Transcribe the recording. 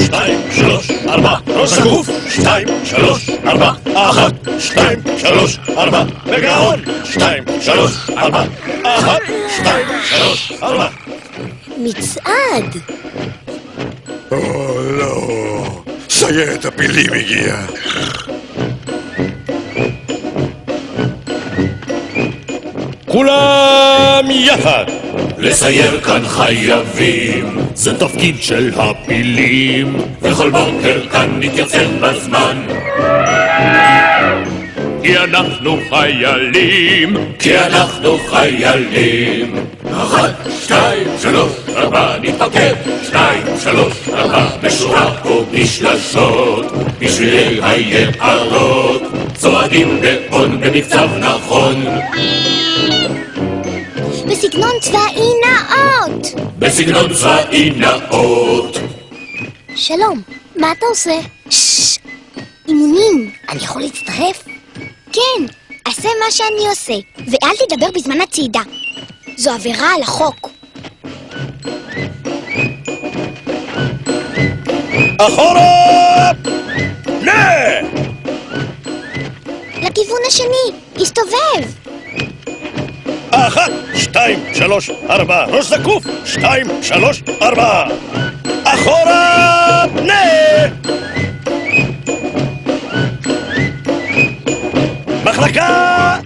שתיים, שלוש, ארבע, ראש זקוף, שתיים, שלוש, ארבע, אחת, שתיים, שלוש, ארבע, בגאון, שתיים, שלוש, ארבע, אחת, שתיים, שלוש, ארבע. מצעד! לא, סיירת הפילים הגיעה. כולם יחד! לסייר כאן חייבים, זה תפקיד של הפילים, וכל בוקר כאן נתייצב בזמן. כי אנחנו חיילים, כי אנחנו חיילים. אחת, שתיים, שלוש, ארבע, נתפקד. שתיים, שלוש, ארבע, בשורה או בשלשות, בשבילי היערות, צועדים בעון במקצב נכון. בסגנון צבאי נאות! בסגנון צבאי נאות. שלום, מה אתה עושה? ששש! אימונים, אני יכול להצטרף? כן, עשה מה שאני עושה, ואל תדבר בזמן הצעידה. זו עבירה על החוק. אחורה! נה! לכיוון השני, הסתובב! אחת, שתיים, שלוש, ארבע, ראש זקוף, שתיים, שלוש, ארבע. אחורה! נה! מחלקה!